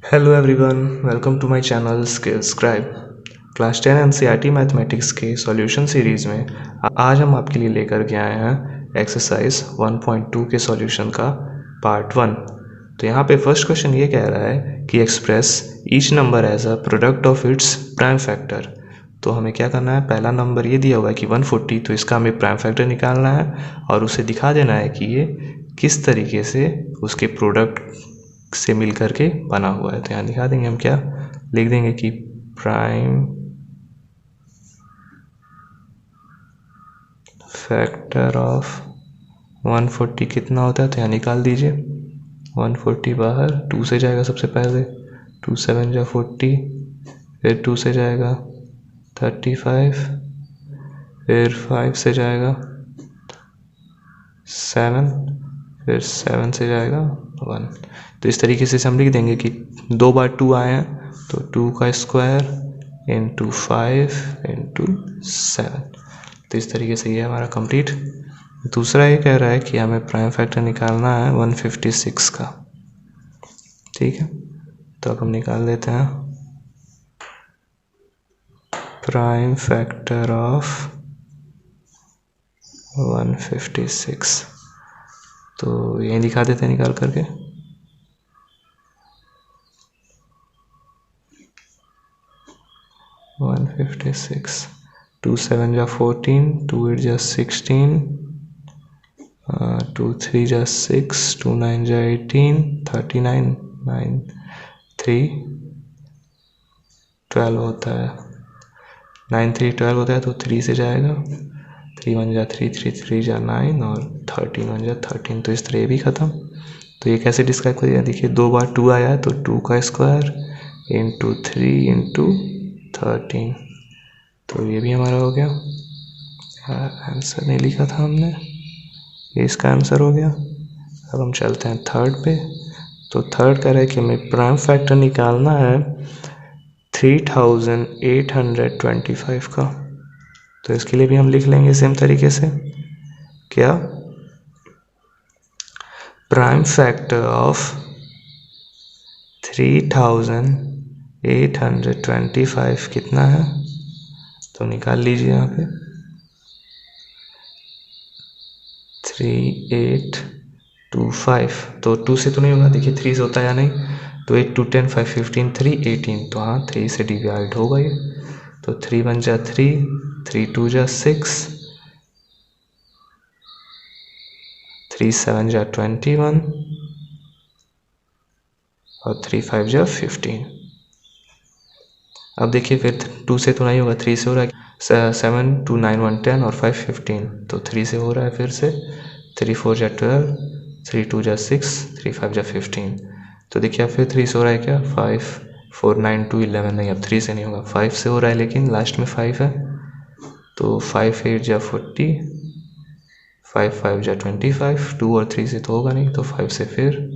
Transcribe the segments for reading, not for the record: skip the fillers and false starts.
Hello everyone, welcome to my channel Skills Scribe. Class 10 NCERT mathematics के solution series में आज हम आपके लिए लेकर के आए हैं एक्सरसाइज 1.2 के सॉल्यूशन का पार्ट 1। तो यहाँ पे फर्स्ट क्वेश्चन ये कह रहा है कि express each number as a product of its prime factor. तो हमें क्या करना है, पहला नंबर ये दिया हुआ है कि 140, तो इसका हमें प्राइम फैक्टर निकालना है और उसे दिखा देना है कि ये किस तरीके से उसके प्रोडक्ट से मिल करके बना हुआ है। तो यहाँ दिखा देंगे, हम क्या लिख देंगे कि प्राइम फैक्टर ऑफ 140 कितना होता है, तो यहाँ निकाल दीजिए। 140 बाहर 2 से जाएगा, सबसे पहले 2 7 जा 40, फिर 2 से जाएगा 35, फिर 5 से जाएगा 7, फिर 7 से जाएगा 1। तो इस तरीके से हम लिख देंगे कि 2 बार 2 आए हैं, तो 2 का स्क्वायर इंटू 5 इंटू 7। तो इस तरीके से ये हमारा कंप्लीट। दूसरा ये कह रहा है कि हमें प्राइम फैक्टर निकालना है 156 का। ठीक है, तो अब हम निकाल लेते हैं प्राइम फैक्टर ऑफ 156। तो यही दिखा देते हैं निकाल करके। वन 56, 2 7 जा 14, 2 8 जा 16, 2 3 जा 6, 2 9 जा 18, 39, 9 3 12 होता है, 9 3 12 होता है, तो 3 से जाएगा, 3 1 जा 3, 3 3 जा 9 और 13 1 जा 13। तो इस तरह ये भी ख़त्म। तो ये कैसे डिस्क्राइब करिए, देखिए 2 बार 2 आया है, तो 2 का स्क्वायर इंटू 3 इंटू 13। तो ये भी हमारा हो गया। आंसर नहीं लिखा था हमने, ये इसका आंसर हो गया। अब हम चलते हैं थर्ड पे। तो थर्ड कह रहा है कि हमें प्राइम फैक्टर निकालना है 3825 का। तो इसके लिए भी हम लिख लेंगे सेम तरीके से, क्या प्राइम फैक्टर ऑफ 3825 कितना है, तो निकाल लीजिए यहाँ पे 3825। तो 2 से तो नहीं होगा, देखिए 3 से होता है या नहीं, तो 8 2 10 5 15 3 18, तो हाँ 3 से डिवाइड होगा ये। तो 3 1 जा 3, 3 2 जा 6, 3 7 जा 21 और 3 5 जा 15। अब देखिए फिर 2 से तो नहीं होगा, 3 से हो रहा है, 7 2 9 1 10 और 5 15, तो 3 से हो रहा है फिर से, 3 4 जा 12, 3 2 जा 6, 3 5 जा 15। तो देखिए अब फिर 3 से हो रहा है क्या, 5 4 9 2 11, नहीं अब 3 से नहीं होगा, 5 से हो रहा है, लेकिन लास्ट में 5 है, तो 5 8 जा 40, 5 5 जा 25, 2 और 3 से तो होगा नहीं, तो 5 से फिर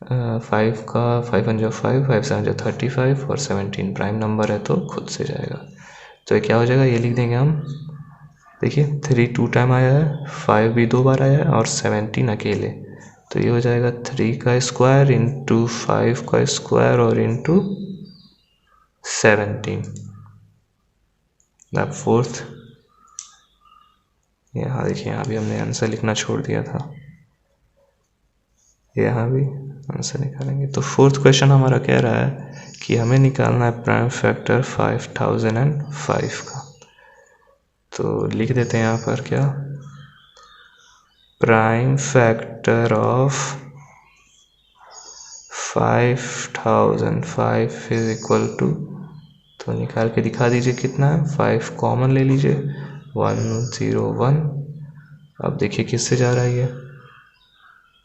5 का 5 1 जा 5, 5 7 जा 35 और 17 प्राइम नंबर है तो खुद से जाएगा। तो ये क्या हो जाएगा, ये लिख देंगे हम। देखिए 3 2 टाइम आया है, 5 भी 2 बार आया है और 17 अकेले, तो ये हो जाएगा 3 का स्क्वायर इंटू 5 का स्क्वायर और इंटू 17। अब फोर्थ, यहाँ देखिए, यहाँ भी हमने आंसर लिखना छोड़ दिया था, यहाँ भी आंसर निकालेंगे। तो फोर्थ क्वेश्चन हमारा कह रहा है कि हमें निकालना है प्राइम फैक्टर 5005 का। तो लिख देते हैं यहाँ पर क्या, prime factor of 5005 is equal to, तो निकाल के दिखा दीजिए कितना है, 5 कॉमन ले लीजिए, 101। अब देखिए किससे जा रहा है ये,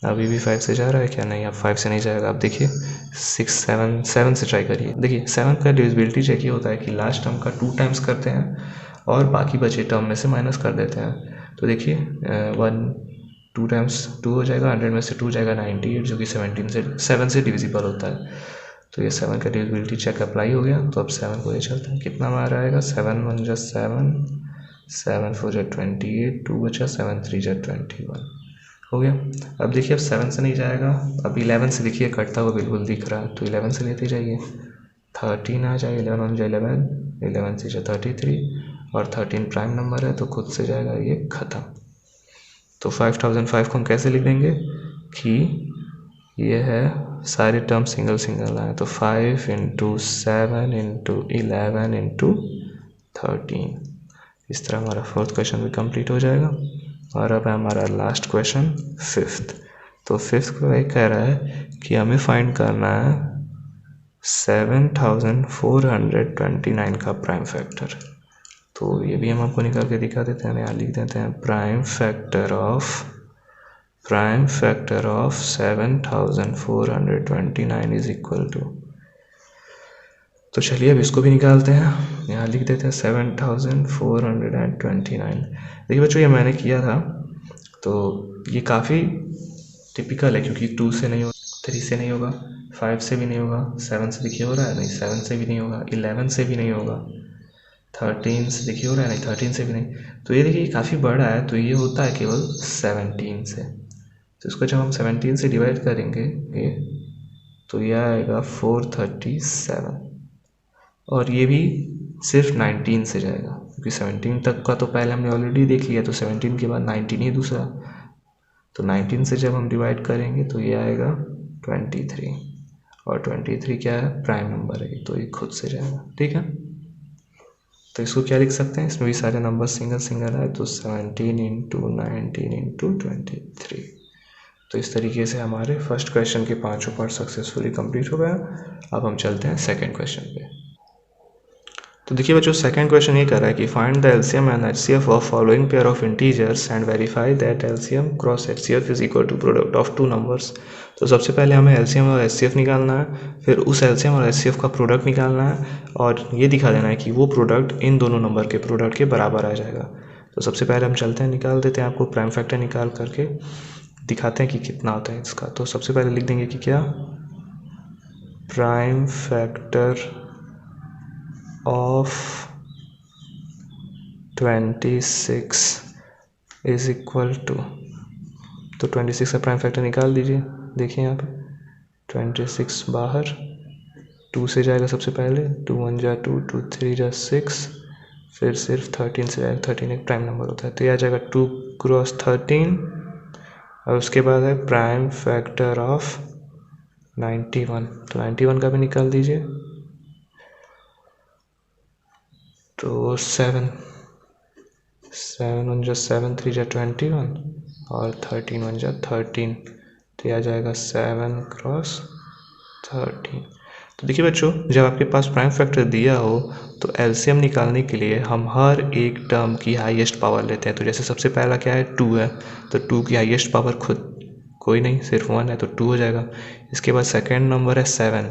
अभी भी 5 से जा रहा है क्या, नहीं अब 5 से नहीं जाएगा। अब देखिए 6 7 7 से ट्राई करिए। देखिए 7 का डिविजिबिलिटी चेक ये होता है कि लास्ट टर्म का 2 टाइम्स करते हैं और बाकी बचे टर्म में से माइनस कर देते हैं। तो देखिए 1 2 टाइम्स 2 हो जाएगा, 100 में से 2 जाएगा 98, जो कि 17 से 7 से डिविजिबल होता है। तो ये 7 का डिविजिबिलिटी चेक अप्लाई हो गया। तो अब 7 को ले चलते हैं, कितना हमारा आएगा, 7 1 जा 7, 7 4 जा 28, 2 बचा, 7 3 जा 21। हो गया। अब देखिए अब 7 से नहीं जाएगा, अब 11 से देखिए कटता हुआ बिल्कुल दिख रहा है, तो 11 से लेते जाइए, 13 आ जाए, 11 1 जाए 11, 11 से जाए 33 और 13 प्राइम नंबर है तो खुद से जाएगा ये ख़त्म। तो 5005 को हम कैसे लिख देंगे कि ये है सारे टर्म सिंगल सिंगल आए, तो 5 इंटू 7 इंटू 11 इंटू 13। इस तरह हमारा फोर्थ क्वेश्चन भी कंप्लीट हो जाएगा। और अब है हमारा लास्ट क्वेश्चन फिफ्थ। तो फिफ्थ को ये कह रहा है कि हमें फाइंड करना है 7429 का प्राइम फैक्टर। तो ये भी हम आपको निकाल के दिखा देते हैं, यहाँ लिख देते हैं prime factor of 7429 is equal to, तो चलिए अब इसको भी निकालते हैं, यहाँ लिख देते हैं 7429। देखिए बच्चों ये मैंने किया था, तो ये काफ़ी टिपिकल है क्योंकि 2 से नहीं होगा, 3 से नहीं होगा, 5 से भी नहीं होगा, 7 से देखिए हो रहा है, नहीं 7 से भी नहीं होगा, 11 से भी नहीं होगा, 13 से देखिए हो रहा है, नहीं 13 से भी नहीं। तो ये देखिए काफ़ी बड़ा है, तो ये होता है केवल 17 से। तो इसको जब हम 17 से डिवाइड करेंगे ये, तो यह आएगा 437, और ये भी सिर्फ 19 से जाएगा क्योंकि 17 तक का तो पहले हमने ऑलरेडी देख लिया, तो 17 के बाद 19 ही दूसरा, तो 19 से जब हम डिवाइड करेंगे तो ये आएगा 23, और 23 क्या है, प्राइम नंबर है, तो ये खुद से जाएगा। ठीक है, तो इसको क्या लिख सकते हैं, इसमें भी सारे नंबर सिंगल सिंगल है, तो 17 इंटू 19 इंटू 23। तो इस तरीके से हमारे फर्स्ट क्वेश्चन के 5 पार्ट सक्सेसफुली कंप्लीट हो गया। अब हम चलते हैं सेकंड क्वेश्चन पे। तो देखिए बच्चों सेकंड क्वेश्चन ये कर रहा है कि find the LCM and HCF of following pair of integers and verify that LCM cross HCF is equal to product of two numbers. तो सबसे पहले हमें एलसीएम और एचसीएफ निकालना है, फिर उस एलसीएम और एचसीएफ का प्रोडक्ट निकालना है, और ये दिखा देना है कि वो प्रोडक्ट इन दोनों नंबर के प्रोडक्ट के बराबर आ जाएगा। तो सबसे पहले हम चलते हैं, निकाल देते हैं, आपको प्राइम फैक्टर निकाल करके दिखाते हैं कि कितना होता है इसका। तो सबसे पहले लिख देंगे कि क्या, prime factor of 26 is equal to, तो 26 का प्राइम फैक्टर निकाल दीजिए। देखिए यहाँ पे 26 बाहर, 2 से जाएगा सबसे पहले, 2 1 जा 2, 2 3 जा 6, फिर सिर्फ 13 से जाएगा, 13 एक प्राइम नंबर होता है, तो यह आ जाएगा 2 क्रॉस 13, और उसके बाद है प्राइम फैक्टर ऑफ 91, तो 91 का भी निकाल दीजिए, तो 7 1 जा 7 3 जा 21, और 13 1 जा 13, तो यह आ जाएगा 7 क्रॉस 13। तो देखिए बच्चों जब आपके पास प्राइम फैक्टर दिया हो तो एलसीएम निकालने के लिए हम हर एक टर्म की हाईएस्ट पावर लेते हैं। तो जैसे सबसे पहला क्या है, 2 है, तो 2 की हाईएस्ट पावर खुद कोई नहीं, सिर्फ 1 है, तो 2 हो जाएगा। इसके बाद सेकेंड नंबर है 7,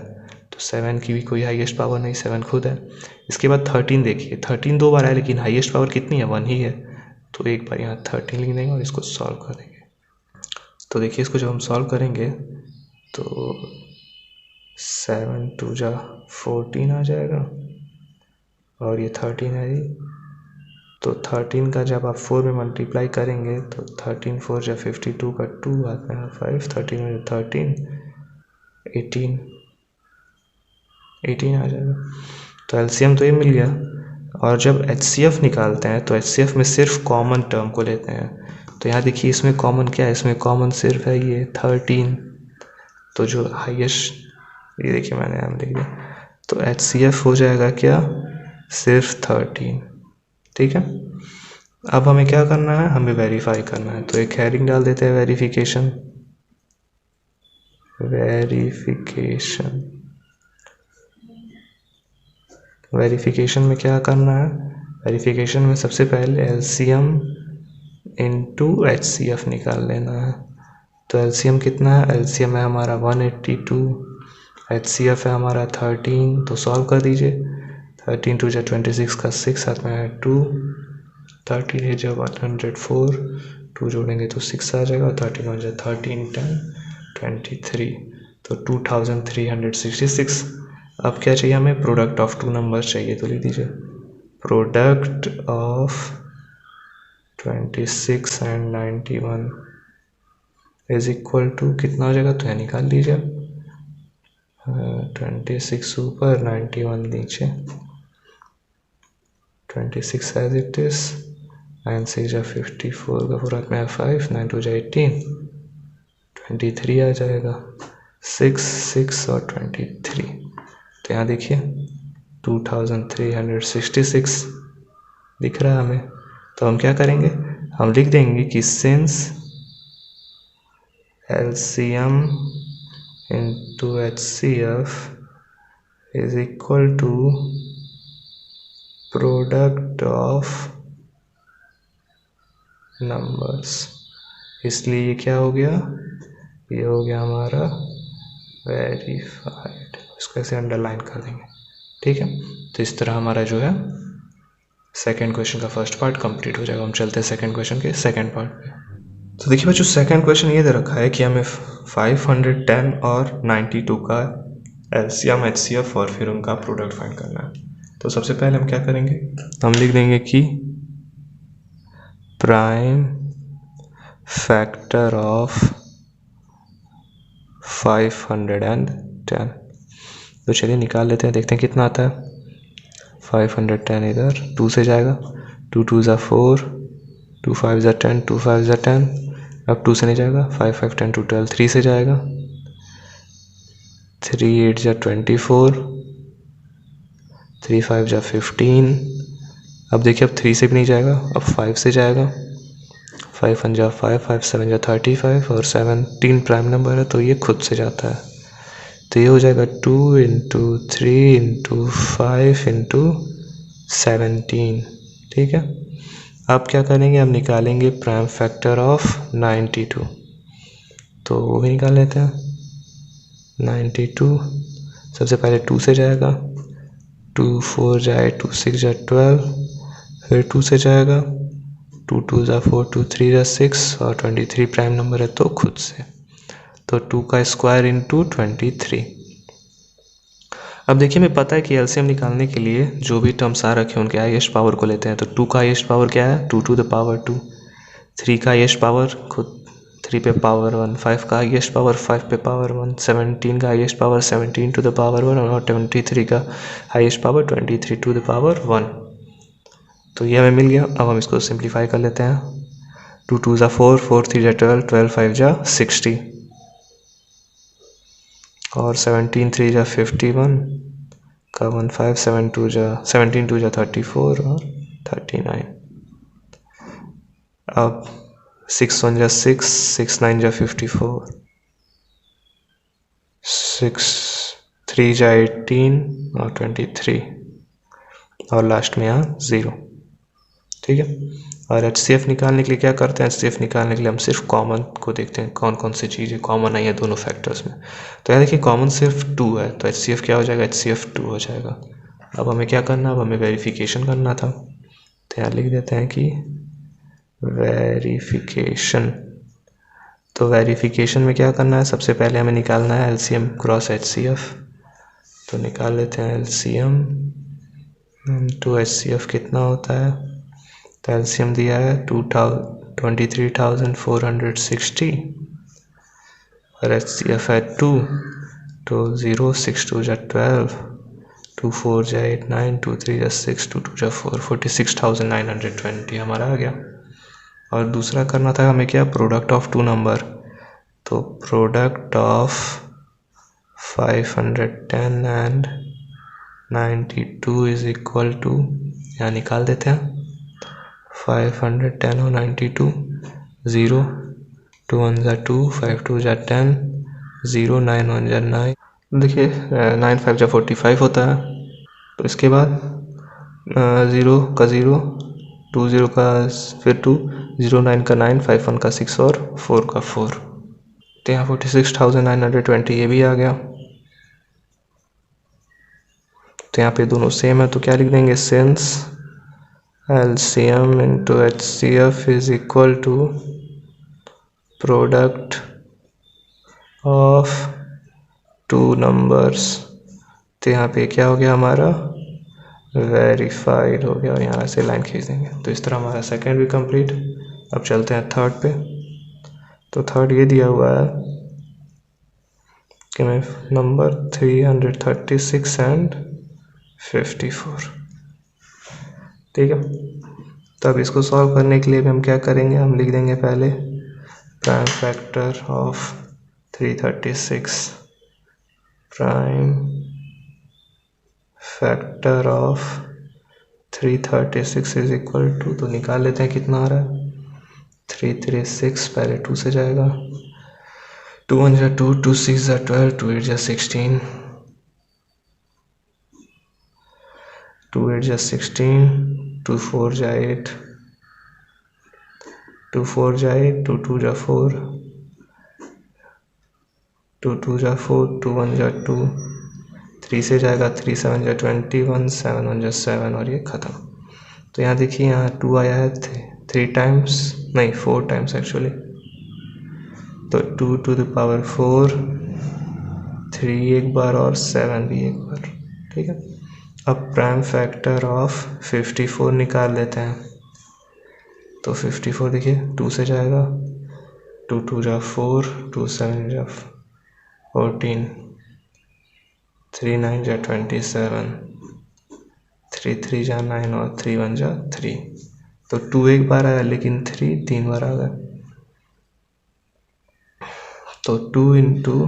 तो 7 की भी कोई हाईएस्ट पावर नहीं, 7 खुद है। इसके बाद 13, देखिए 13 2 बार है लेकिन हाईएस्ट पावर कितनी है, 1 ही है, तो एक बार यहाँ 13 लिख देंगे और इसको सॉल्व करेंगे। तो देखिए इसको जब हम सॉल्व करेंगे तो 7 2 जा 14 आ जाएगा, और ये 13 है जी, तो 13 का जब आप 4 में मल्टीप्लाई करेंगे तो 13 4 जा 52 का 2 आता है 5, 13 में 13 18 आ जाएगा। तो एलसीएम तो ये मिल गया। और जब एचसीएफ निकालते हैं तो एचसीएफ में सिर्फ कॉमन टर्म को लेते हैं। तो यहाँ देखिए इसमें कॉमन क्या है, इसमें कॉमन सिर्फ है ये 13, तो जो हाईएस्ट, ये देखिए मैंने यहाँ लिख दिया, तो एचसीएफ हो जाएगा क्या, सिर्फ 13। ठीक है, अब हमें क्या करना है, हमें वेरीफाई करना है, तो एक हेडिंग डाल देते हैं वेरिफिकेशन। वेरिफिकेशन में क्या करना है, वेरिफिकेशन में सबसे पहले एलसीएम इंटू एचसीएफ निकाल लेना है। तो एलसीएम कितना है, एलसीएम है हमारा 182, एचसीएफ है हमारा 13, तो सॉल्व कर दीजिए। 13 2 जा 26 का 6 साथ में है 2, 13 है जब 104, 2 जोड़ेंगे तो 6 आ जाएगा, 13 1 जा 13 10 23, तो 2366। अब क्या चाहिए हमें, प्रोडक्ट ऑफ टू नंबर चाहिए, तो लिख दीजिए product of 26 and 91 is equal to कितना हो जाएगा, तो यह निकाल लीजिए। 26 ऊपर 91 नीचे, 26 एज इट इज, 9 6 जा 54 का पूरा में 5, 9 2 जा 18, 23 आ जाएगा, 6 6 और 23। तो यहाँ देखिए 2366 दिख रहा है हमें। तो हम क्या करेंगे, हम लिख देंगे कि since LCM into HCF is equal to product of numbers, इसलिए ये क्या हो गया, ये हो गया हमारा वेरीफाइड। इसको ऐसे अंडरलाइन कर देंगे, ठीक है। तो इस तरह हमारा जो है सेकेंड क्वेश्चन का फर्स्ट पार्ट कंप्लीट हो जाएगा। हम चलते हैं सेकेंड क्वेश्चन के सेकेंड पार्ट पे। तो देखिए बच्चों, सेकेंड क्वेश्चन ये दे रखा है कि हमें 510 और 92 का LCM HCF और फिर उनका प्रोडक्ट फाइंड करना है। तो सबसे पहले हम क्या करेंगे, हम लिख देंगे कि प्राइम फैक्टर ऑफ 510। तो चलिए निकाल लेते हैं, देखते हैं कितना आता है। 510 इधर 2 से जाएगा, 2 2 ज़ा 4, 2 5 ज़ा 10, 2 5 ज़ा 10, अब 2 से नहीं जाएगा, 5 5 10 2 12, 3 से जाएगा, 3 8 ज़ा 24, 3 5 ज़ा 15। अब देखिए अब 3 से भी नहीं जाएगा, अब 5 से जाएगा, 5 1 ज़ा 5, 5 7 ज़ा 35 और 17 प्राइम नंबर है तो ये खुद से जाता है। तो ये हो जाएगा 2 इंटू 3 इंटू 5 इंटू 17, ठीक है। अब क्या करेंगे, हम निकालेंगे प्राइम फैक्टर ऑफ 92। तो वो भी निकाल लेते हैं। 92 सबसे पहले 2 से जाएगा, 2 4 जाए, 2 6 जा 12, फिर 2 से जाएगा, 2 2 जा 4, 2 3 जा 6 और 23 प्राइम नंबर है तो खुद से। तो 2 का स्क्वायर इंटू 23। अब देखिए हमें पता है कि एलसीएम निकालने के लिए जो भी टर्म्स आ रखे हैं उनके हाईएस्ट पावर को लेते हैं। तो 2 का हाईएस्ट पावर क्या है, 2 टू द पावर 2, 3 का हाईएस्ट पावर खुद 3 पे पावर 1, 5 का हाईएस्ट पावर 5 पे पावर 1, 17 का highest power 17 to the power 1 और 23 का highest power 23 to the power 1। तो ये हमें मिल गया। अब हम इसको सिंप्लीफाई कर लेते हैं। 2 2 ज़ा 4, 4 3 ज़ा 12, 12 5 ज़ा 60 और 17 3 ज़ा 51 का 1 5, 7 2 ज़ा 17 2 ज़ा 34 और 39। अब 6 1 ज़ा 6, 6 9 ज़ा 54, 6 3 ज़ा 18 और 23 और लास्ट में यहाँ 0, ठीक है। और HCF निकालने के लिए क्या करते हैं, HCF निकालने के लिए हम सिर्फ कॉमन को देखते हैं, कौन कौन सी चीज़ें कॉमन आई है दोनों फैक्टर्स में। तो यहाँ देखिए कॉमन सिर्फ 2 है, तो HCF क्या हो जाएगा, HCF 2 हो जाएगा। अब हमें क्या करना, अब हमें वेरिफिकेशन करना था। तो यहाँ लिख देते हैं कि वेरिफिकेशन। तो वेरिफिकेशन में क्या करना है, सबसे पहले हमें निकालना है LCM क्रॉस HCF। तो निकाल लेते हैं LCM टू HCF कितना होता है। तो LCM दिया है 23,460 और HCF है 2, तो 0 6 2 जा 12, 2 4 जा 8 9, 2 3 जा 6, 2 2 जा 4, 46,920 हमारा आ गया। और दूसरा करना था हमें क्या, प्रोडक्ट ऑफ 2 नंबर। तो product of 510 and 92 is equal to, यहाँ निकाल देते हैं 510 और 92, 0 2 1 जा 2, 5 2 जा 10, 0 9 1 जा 9। देखिए 9 5 जा 45 होता है। तो इसके बाद 0 का 0, 2 0 का फिर 2, 0 9 का 9, 5 1 का 6 और 4 का 4। तो यहाँ 46,920 ये भी आ गया। तो यहाँ पे दोनों सेम है तो क्या लिख देंगे, since LCM into HCF is equal to product of 2 numbers। तो यहाँ पे क्या हो गया हमारा, वेरीफाइड हो गया और यहाँ से लाइन खींच देंगे। तो इस तरह हमारा सेकेंड भी कंप्लीट। अब चलते हैं थर्ड पे। तो थर्ड ये दिया हुआ है कि मैं नंबर 336 एंड 54। ठीक है, तो अब इसको सॉल्व करने के लिए भी हम क्या करेंगे, हम लिख देंगे पहले prime factor of 336, prime factor of 336 is equal to, तो निकाल लेते हैं कितना आ रहा है, 336 पहले 2 से जाएगा, 2 1 जा 2, 2 6 जा 12, 2 8 जा 16, 2 8 जा 16, 2 4 जा 8, 2 4 जा 8, 2 2 जा 4, 2 2 जा 4, 2 1 जा 2, 3 से जाएगा, 3 7 जा 21, 7 1 जा 7 और ये ख़त्म। तो यहाँ देखिए यहाँ 2 आया है 3 टाइम्स, नहीं 4 टाइम्स एक्चुअली, तो 2 to the power 4, 3 एक बार और 7 भी एक बार। ठीक है, अब प्राइम फैक्टर ऑफ 54 निकाल लेते हैं, तो 54 देखिए 2 से जाएगा, 2 2 जा 4, 2 7 जा 14, 3 9 जा 27, 3 3 जा 9 और 3 1 जा 3, तो 2 एक बार आया लेकिन 3 3 बार आ गया, तो 2 into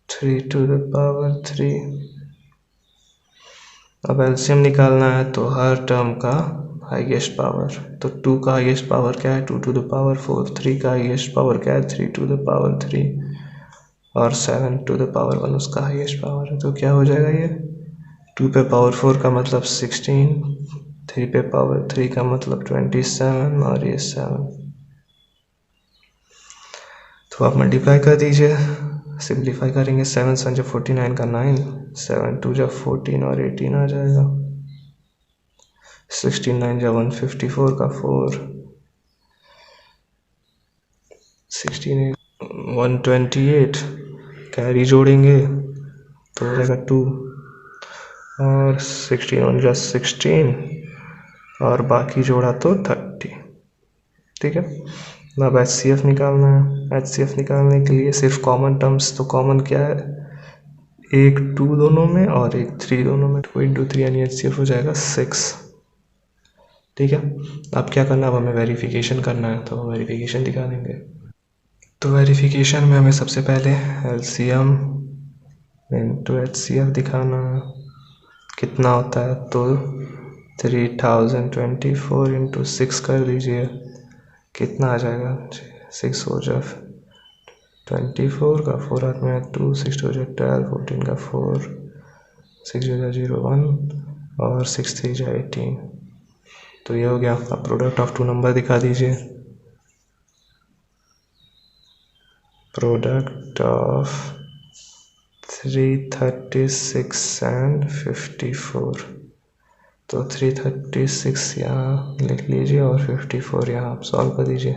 3 to the power 3। अब एलसीएम निकालना है तो हर टर्म का हाईएस्ट पावर, तो 2 का हाईएस्ट पावर क्या है, 2 to the power 4, 3 का हाईएस्ट पावर क्या है, 3 to the power 3, और 7 to the power 1 उसका हाईएस्ट पावर है। तो क्या हो जाएगा ये, 2 पे पावर 4 का मतलब 16, 3 पे पावर 3 का मतलब 27 और ये 7। तो आप मल्टीप्लाई कर दीजिए, सिंप्लीफाई करेंगे, 7 7 जा 49 का 9, 7 2 जा 14 और 18 आ जाएगा, 16 9 जा 154 का 4, 16 128, कैरी जोड़ेंगे तो हो जाएगा 2, और 16 1 जा 16 और बाकी जोड़ा तो 30। ठीक है, अब HCF निकालना है। HCF निकालने के लिए सिर्फ कॉमन टर्म्स, तो कॉमन क्या है, एक 2 दोनों में और एक 3 दोनों में, 2 into 3 यानी HCF हो जाएगा 6। ठीक है, अब क्या करना है, अब हमें वेरिफिकेशन करना है, तो वेरिफिकेशन दिखा देंगे। तो वेरिफिकेशन में हमें सबसे पहले LCM into HCF दिखाना है, कितना होता है, तो 3024 into 6 कर दीजिए, कितना आ जाएगा, 6 हो जा 24 का 4 हाथ में 2, 6 हो जा 12, 14 का 4, 6 हो जा 0 1 और 6 3 जा 18। तो ये हो गया। अब प्रोडक्ट ऑफ 2 नंबर दिखा दीजिए, प्रोडक्ट ऑफ 336 एंड 54, तो 336 यहाँ लिख लीजिए और 54 यहाँ आप सॉल्व कर दीजिए,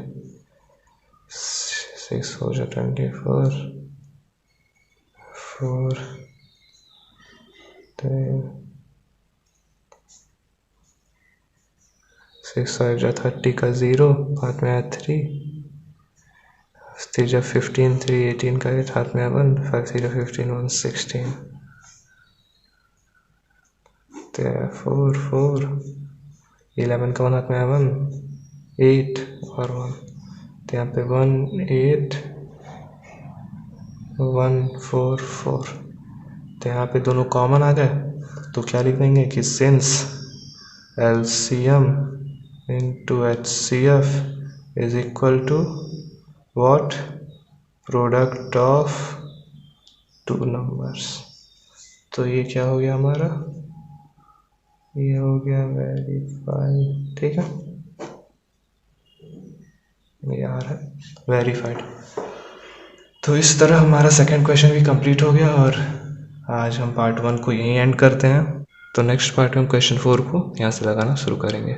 6 हो जा 24, 4 3 6 5 जा 30 का 0 हाथ में आया 3, 3 जा 15, 3 18 का 8 हाथ में आया 1, 5 3 जा 15 1 16, 4 4, 11 का 1 हाथ में आया 1, 8 और 1, तो यहाँ पे 1 8 1 4 4, तो यहाँ पे दोनों कॉमन आ गए, तो क्या लिख देंगे कि since LCM into HCF is equal to what, product of 2 numbers. तो ये क्या हो गया हमारा, ये हो गया वेरीफाइड। ठीक है, ये आ रहा है वेरीफाइड। तो इस तरह हमारा सेकंड क्वेश्चन भी कंप्लीट हो गया और आज हम पार्ट 1 को यहीं एंड करते हैं। तो नेक्स्ट पार्ट में हम क्वेश्चन 4 को यहाँ से लगाना शुरू करेंगे।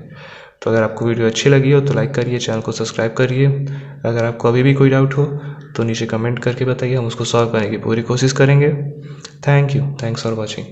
तो अगर आपको वीडियो अच्छी लगी हो तो लाइक करिए, चैनल को सब्सक्राइब करिए। अगर आपको अभी भी कोई डाउट हो तो नीचे कमेंट करके बताइए, हम उसको सॉल्व करने की पूरी कोशिश करेंगे। Thank you, thanks for watching.